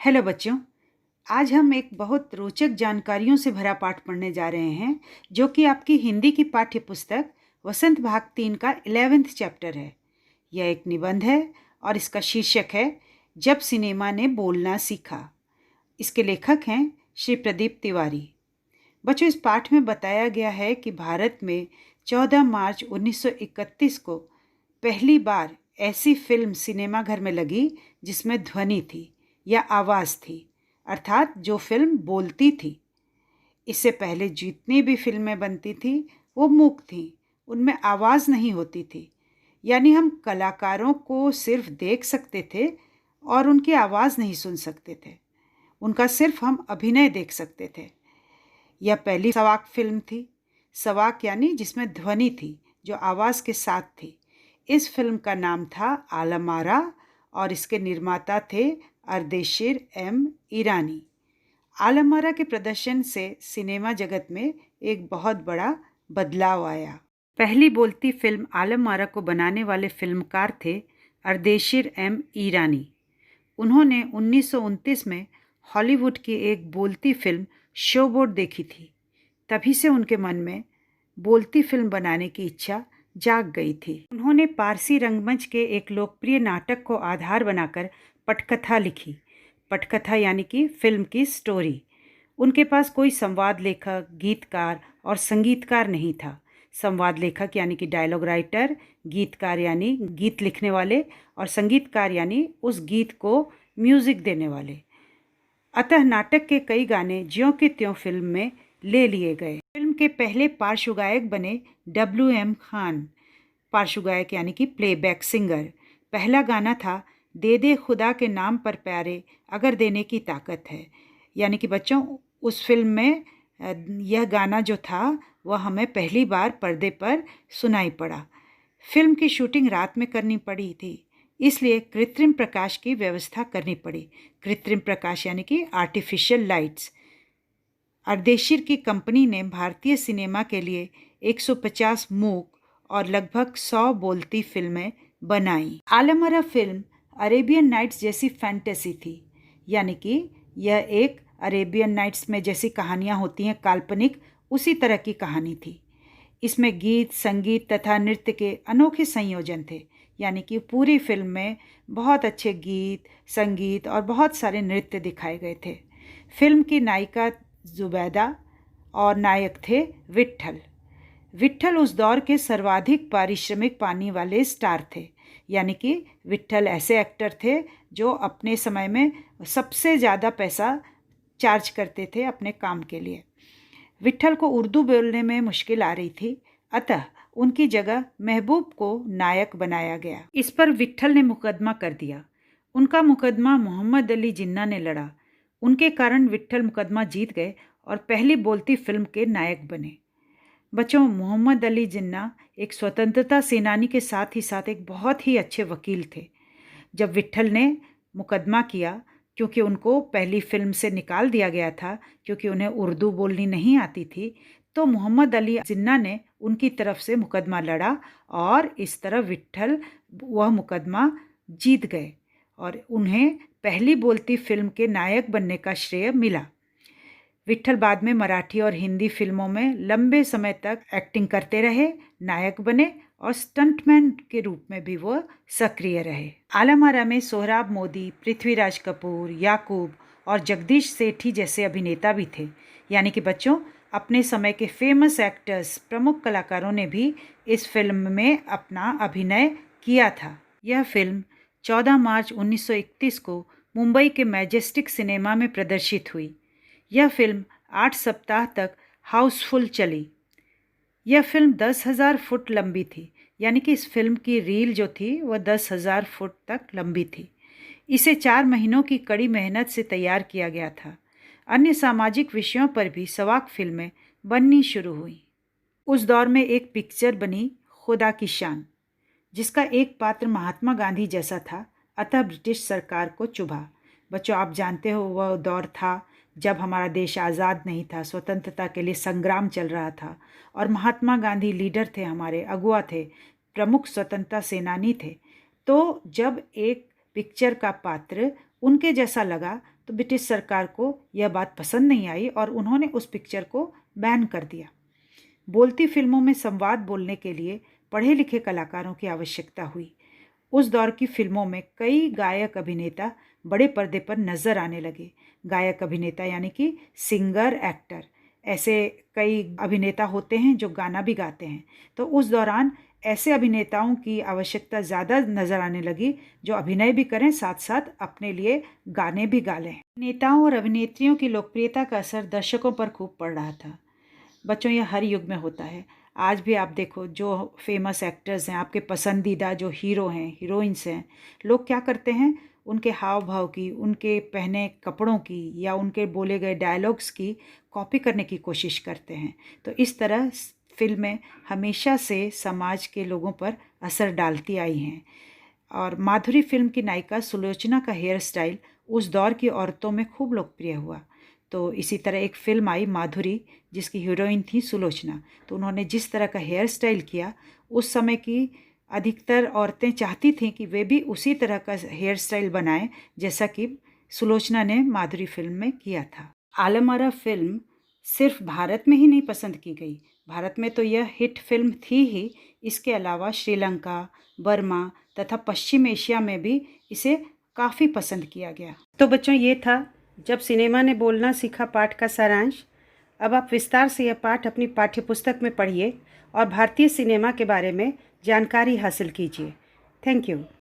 Hello बच्चों। आज हम एक बहुत रोचक जानकारियों से भरा पाठ पढ़ने जा रहे हैं जो कि आपकी हिंदी की पाठ्य पुस्तक वसंत भाग 3 का 11th चैप्टर है। यह एक निबंध है और इसका शीर्षक है जब सिनेमा ने बोलना सीखा। इसके लेखक हैं श्री प्रदीप तिवारी। बच्चों, इस पाठ में बताया गया है कि भारत में 14 मार्च 1931 को पहली बार ऐसी फिल्म सिनेमा घर में लगी जिसमें ध्वनि थी या आवाज़ थी, अर्थात जो फिल्म बोलती थी। इससे पहले जितनी भी फिल्में बनती थी वो मूक थी, उनमें आवाज़ नहीं होती थी। यानी हम कलाकारों को सिर्फ देख सकते थे और उनकी आवाज़ नहीं सुन सकते थे, उनका सिर्फ हम अभिनय देख सकते थे। यह पहली सवाक फिल्म थी। सवाक यानी जिसमें ध्वनि थी, जो आवाज़ के साथ थी। इस फिल्म का नाम था आलमारा और इसके निर्माता थे अर्देशीर एम ईरानी। आलमारा के प्रदर्शन से सिनेमा जगत में एक बहुत बड़ा बदलाव आया। पहली बोलती फिल्म आलमारा को बनाने वाले फिल्मकार थे अर्देशीर एम ईरानी। उन्होंने 1929 में हॉलीवुड की एक बोलती फिल्म शोबोट देखी थी। तभी से उनके मन में बोलती फिल्म बनाने की इच्छा जाग गई थी। उन्होंने पारसी रंगमंच के एक लोकप्रिय नाटक को आधार बनाकर पटकथा लिखी। पटकथा यानी कि फिल्म की स्टोरी। उनके पास कोई संवाद लेखक, गीतकार और संगीतकार नहीं था। संवाद लेखक यानी कि डायलॉग राइटर, गीतकार यानी गीत लिखने वाले और संगीतकार यानी उस गीत को म्यूज़िक देने वाले। अतः नाटक के कई गाने ज्यों के त्यों फिल्म में ले लिए गए। फिल्म के पहले पार्श्व गायक बने W.M. खान। पार्श्व गायक यानी कि प्लेबैक सिंगर। पहला गाना था दे दे खुदा के नाम पर प्यारे अगर देने की ताकत है। यानी कि बच्चों, उस फिल्म में यह गाना जो था वह हमें पहली बार पर्दे पर सुनाई पड़ा। फिल्म की शूटिंग रात में करनी पड़ी थी, इसलिए कृत्रिम प्रकाश की व्यवस्था करनी पड़ी। कृत्रिम प्रकाश यानी कि आर्टिफिशियल लाइट्स। अर्देशीर की कंपनी ने भारतीय सिनेमा के लिए 150 मूक और लगभग 100 बोलती फिल्में बनाई। आलमारा फिल्म अरेबियन नाइट्स जैसी फैंटेसी थी। यानी कि यह एक अरेबियन नाइट्स में जैसी कहानियाँ होती हैं काल्पनिक, उसी तरह की कहानी थी। इसमें गीत, संगीत तथा नृत्य के अनोखे संयोजन थे। यानी कि पूरी फिल्म में बहुत अच्छे गीत, संगीत और बहुत सारे नृत्य दिखाए गए थे। फिल्म की नायिका जुबैदा और नायक थे विट्ठल। विट्ठल उस दौर के सर्वाधिक पारिश्रमिक पाने वाले स्टार थे। यानी कि विट्ठल ऐसे एक्टर थे जो अपने समय में सबसे ज़्यादा पैसा चार्ज करते थे अपने काम के लिए। विट्ठल को उर्दू बोलने में मुश्किल आ रही थी, अतः उनकी जगह महबूब को नायक बनाया गया। इस पर विट्ठल ने मुकदमा कर दिया। उनका मुकदमा मोहम्मद अली जिन्ना ने लड़ा। उनके कारण विट्ठल मुकदमा जीत गए और पहली बोलती फिल्म के नायक बने। बच्चों, मोहम्मद अली जिन्ना एक स्वतंत्रता सेनानी के साथ एक बहुत ही अच्छे वकील थे। जब विट्ठल ने मुकदमा किया, क्योंकि उनको पहली फिल्म से निकाल दिया गया था क्योंकि उन्हें उर्दू बोलनी नहीं आती थी, तो मोहम्मद अली जिन्ना ने उनकी तरफ से मुकदमा लड़ा और इस तरह विट्ठल वह मुकदमा जीत गए और उन्हें पहली बोलती फिल्म के नायक बनने का श्रेय मिला। विट्ठल बाद में मराठी और हिंदी फिल्मों में लंबे समय तक एक्टिंग करते रहे, नायक बने और स्टंटमैन के रूप में भी वो सक्रिय रहे। आलमारा में सोहराब मोदी, पृथ्वीराज कपूर, याकूब और जगदीश सेठी जैसे अभिनेता भी थे। यानी कि बच्चों, अपने समय के फेमस एक्टर्स, प्रमुख कलाकारों ने भी इस फिल्म में अपना अभिनय किया था। यह फिल्म 14 मार्च 1931 को मुंबई के मैजेस्टिक सिनेमा में प्रदर्शित हुई। यह फिल्म 8 सप्ताह तक हाउसफुल चली। यह फिल्म 10,000 फुट लंबी थी। यानी कि इस फिल्म की रील जो थी वह 10,000 फुट तक लंबी थी। इसे 4 महीनों की कड़ी मेहनत से तैयार किया गया था। अन्य सामाजिक विषयों पर भी सवाक फिल्में बननी शुरू हुई। उस दौर में एक पिक्चर बनी खुदा की शान, जिसका एक पात्र महात्मा गांधी जैसा था, अतः ब्रिटिश सरकार को चुभा। बच्चों, आप जानते हो वह दौर था जब हमारा देश आज़ाद नहीं था, स्वतंत्रता के लिए संग्राम चल रहा था और महात्मा गांधी लीडर थे, हमारे अगुआ थे, प्रमुख स्वतंत्रता सेनानी थे। तो जब एक पिक्चर का पात्र उनके जैसा लगा तो ब्रिटिश सरकार को यह बात पसंद नहीं आई और उन्होंने उस पिक्चर को बैन कर दिया। बोलती फिल्मों में संवाद बोलने के लिए पढ़े लिखे कलाकारों की आवश्यकता हुई। उस दौर की फिल्मों में कई गायक अभिनेता बड़े पर्दे पर नजर आने लगे। गायक अभिनेता यानी कि सिंगर एक्टर, ऐसे कई अभिनेता होते हैं जो गाना भी गाते हैं। तो उस दौरान ऐसे अभिनेताओं की आवश्यकता ज़्यादा नज़र आने लगी जो अभिनय भी करें, साथ साथ अपने लिए गाने भी गा लें। नेताओं और अभिनेत्रियों की लोकप्रियता का असर दर्शकों पर खूब पड़ रहा था। बच्चों, यह हर युग में होता है। आज भी आप देखो, जो फेमस एक्टर्स हैं, आपके पसंदीदा जो हीरो हैं, हीरोइंस हैं, लोग क्या करते हैं, उनके हाव भाव की, उनके पहने कपड़ों की या उनके बोले गए डायलॉग्स की कॉपी करने की कोशिश करते हैं। तो इस तरह फिल्में हमेशा से समाज के लोगों पर असर डालती आई हैं। और माधुरी फिल्म की नायिका सुलोचना का हेयर स्टाइल उस दौर की औरतों में खूब लोकप्रिय हुआ। तो इसी तरह एक फ़िल्म आई माधुरी, जिसकी हीरोइन थी सुलोचना। तो उन्होंने जिस तरह का हेयर स्टाइल किया, उस समय की अधिकतर औरतें चाहती थीं कि वे भी उसी तरह का हेयर स्टाइल बनाएं जैसा कि सुलोचना ने माधुरी फिल्म में किया था। आलम आरा फिल्म सिर्फ भारत में ही नहीं पसंद की गई, भारत में तो यह हिट फिल्म थी ही, इसके अलावा श्रीलंका, बर्मा तथा पश्चिम एशिया में भी इसे काफ़ी पसंद किया गया। तो बच्चों, ये था जब सिनेमा ने बोलना सीखा पाठ का सारांश। अब आप विस्तार से यह पाठ अपनी पाठ्यपुस्तक में पढ़िए और भारतीय सिनेमा के बारे में जानकारी हासिल कीजिए। Thank you.